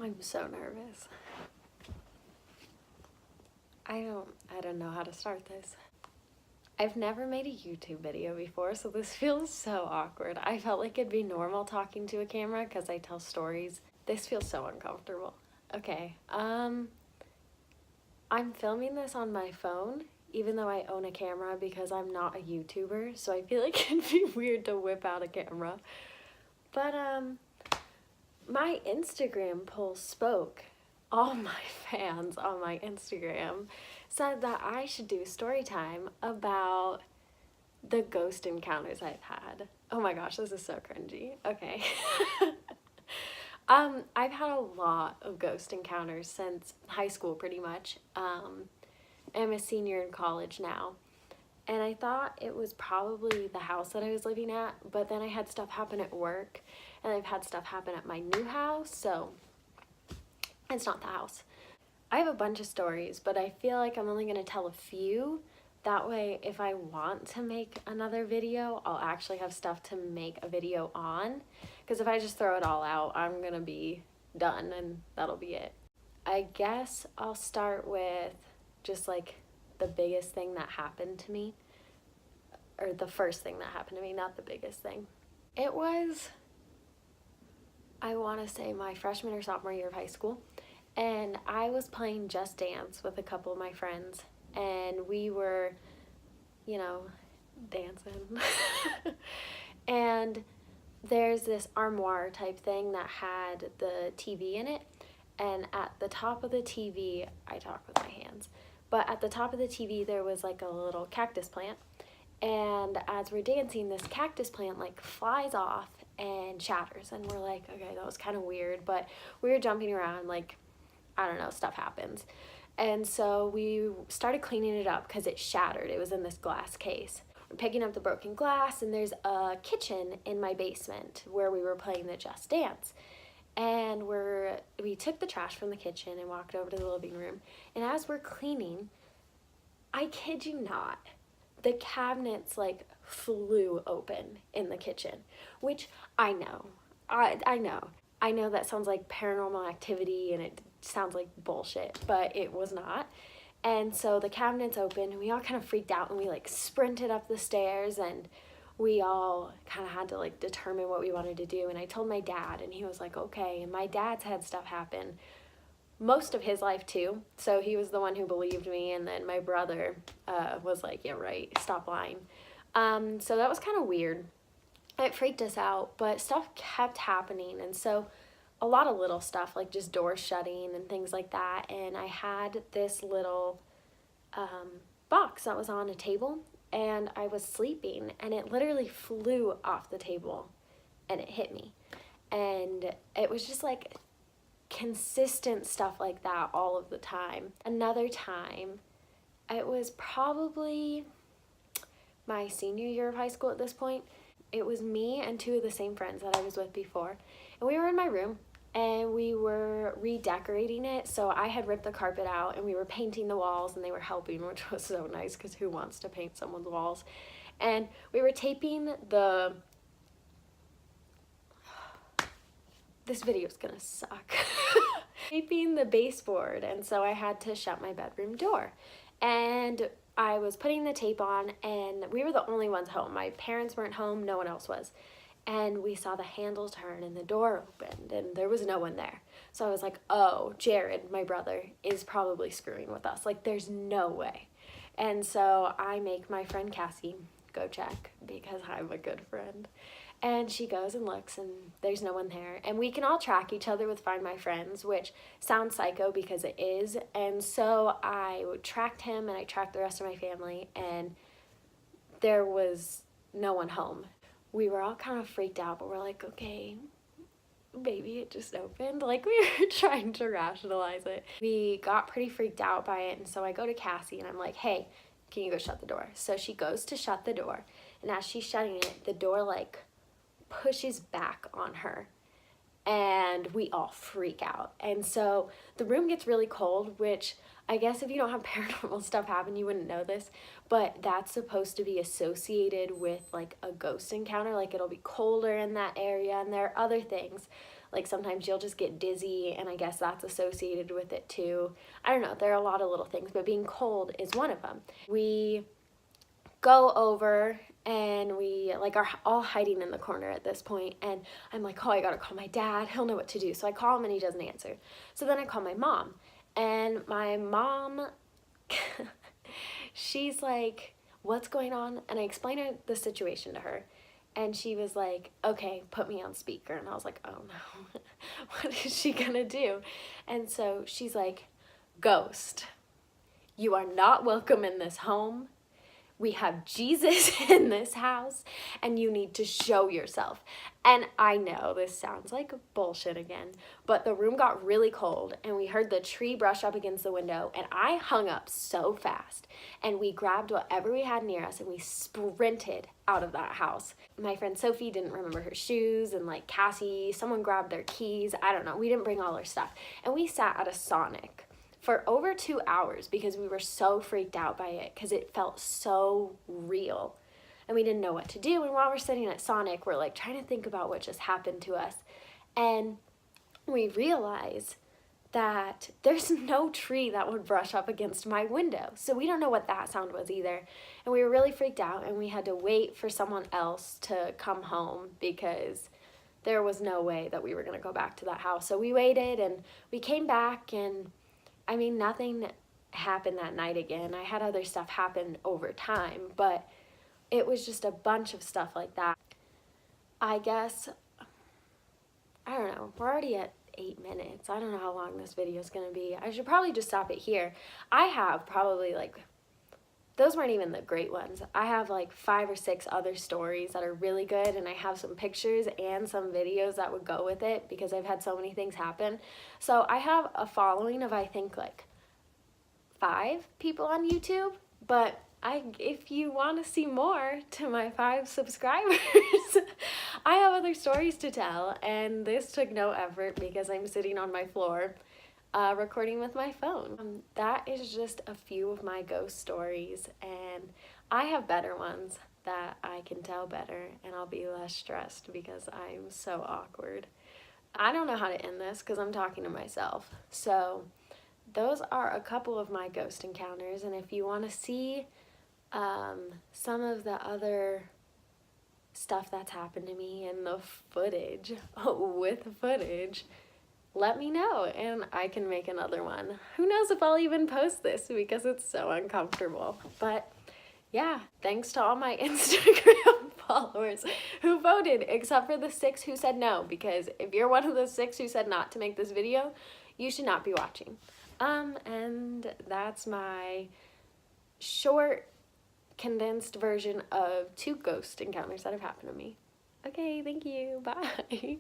I'm so nervous. I don't know how to start this. I've never made a YouTube video before, so this feels so awkward. I felt like it'd be normal talking to a camera because I tell stories. This feels so uncomfortable. Okay, I'm filming this on my phone, even though I own a camera because I'm not a YouTuber, so I feel like it'd be weird to whip out a camera. But, my Instagram poll spoke. All my fans on my Instagram said that I should do a story time about the ghost encounters I've had. Oh my gosh, this is so cringy. Okay. I've had a lot of ghost encounters since high school, pretty much. I'm a senior in college now. And I thought it was probably the house that I was living at, but then I had stuff happen at work, and I've had stuff happen at my new house, so it's not the house. I have a bunch of stories, but I feel like I'm only going to tell a few. That way, if I want to make another video, I'll actually have stuff to make a video on. Because if I just throw it all out, I'm going to be done, and that'll be it. I guess I'll start with just like the biggest thing that happened to me. Or the first thing that happened to me, not the biggest thing. It was, I want to say, my freshman or sophomore year of high school. And I was playing Just Dance with a couple of my friends. And we were, you know, dancing. And there's this armoire type thing that had the TV in it. And at the top of the TV, I talk with my hands, but at the top of the TV there was like a little cactus plant. And as we're dancing, this cactus plant like flies off and shatters. And we're like, okay, that was kind of weird, but we were jumping around, like, I don't know, stuff happens. And so we started cleaning it up because it shattered. It was in this glass case. We're picking up the broken glass, and there's a kitchen in my basement where we were playing the Just Dance. And we took the trash from the kitchen and walked over to the living room. And as we're cleaning, I kid you not, the cabinets like flew open in the kitchen, which I know. I know that sounds like paranormal activity and it sounds like bullshit, but it was not. And so the cabinets opened and we all kind of freaked out and we like sprinted up the stairs and we all kind of had to like determine what we wanted to do. And I told my dad and he was like, okay. And my dad's had stuff happen most of his life too. So he was the one who believed me. And then my brother was like, yeah, right, stop lying. So that was kind of weird. It freaked us out, but stuff kept happening. And so a lot of little stuff, like just doors shutting and things like that. And I had this little box that was on a table and I was sleeping and it literally flew off the table and it hit me. And it was just like consistent stuff like that all of the time. Another time, it was probably my senior year of high school at this point. It was me and two of the same friends that I was with before. And we were in my room and we were redecorating it. So I had ripped the carpet out and we were painting the walls and they were helping, which was so nice because who wants to paint someone's walls? And we were taping the... This video's gonna suck. Taping the baseboard, and so I had to shut my bedroom door. And I was putting the tape on and we were the only ones home. My parents weren't home, no one else was. And we saw the handle turn and the door opened and there was no one there. So I was like, oh, Jared, my brother, is probably screwing with us. Like, there's no way. And so I make my friend Cassie go check because I'm a good friend. And she goes and looks and there's no one there. And we can all track each other with Find My Friends, which sounds psycho because it is. And so I tracked him and I tracked the rest of my family and there was no one home. We were all kind of freaked out, but we're like, okay, maybe it just opened. Like, we were trying to rationalize it. We got pretty freaked out by it, and so I go to Cassie and I'm like, hey, can you go shut the door? So she goes to shut the door, and as she's shutting it, the door like pushes back on her and we all freak out. And so the room gets really cold, which I guess if you don't have paranormal stuff happen, you wouldn't know this, but that's supposed to be associated with like a ghost encounter. Like, it'll be colder in that area, and there are other things Like sometimes you'll just get dizzy, and I guess that's associated with it too. I don't know, there are a lot of little things, but being cold is one of them. We go over and we like are all hiding in the corner at this point, and I'm like, oh, I gotta call my dad, he'll know what to do. So I call him and he doesn't answer. So then I call my mom, and my mom she's like, what's going on? And I explained the situation to her, and she was like, okay, put me on speaker. And I was like, oh no, what is she gonna do? And so she's like, Ghost, you are not welcome in this home. We have Jesus in this house, and you need to show yourself. And I know this sounds like bullshit again, but the room got really cold, and we heard the tree brush up against the window, and I hung up so fast, and we grabbed whatever we had near us, and we sprinted out of that house. My friend Sophie didn't remember her shoes, and like Cassie, someone grabbed their keys. I don't know, we didn't bring all our stuff. And we sat at a Sonic for over 2 hours because we were so freaked out by it, because it felt so real and we didn't know what to do. And while we're sitting at Sonic, we're like trying to think about what just happened to us, and we realize that there's no tree that would brush up against my window, so we don't know what that sound was either. And we were really freaked out, and we had to wait for someone else to come home because there was no way that we were going to go back to that house. So we waited, and we came back, and I mean, nothing happened that night again. I had other stuff happen over time, but it was just a bunch of stuff like that. I guess, I don't know, we're already at 8 minutes. I don't know how long this video is going to be. I should probably just stop it here. I have probably like, those weren't even the great ones. I have like 5 or 6 other stories that are really good, and I have some pictures and some videos that would go with it because I've had so many things happen. So I have a following of, I think, like 5 people on YouTube, but if you want to see more to my 5 subscribers, I have other stories to tell, and this took no effort because I'm sitting on my floor recording with my phone. That is just a few of my ghost stories, and I have better ones that I can tell better, and I'll be less stressed because I'm so awkward. I don't know how to end this because I'm talking to myself. So those are a couple of my ghost encounters, and if you want to see some of the other stuff that's happened to me and the footage, with footage, let me know and I can make another one. Who knows if I'll even post this because it's so uncomfortable. But yeah, thanks to all my Instagram followers who voted, except for the 6 who said no, because if you're one of the 6 who said not to make this video, you should not be watching. And that's my short, condensed version of 2 ghost encounters that have happened to me. Okay, thank you. Bye.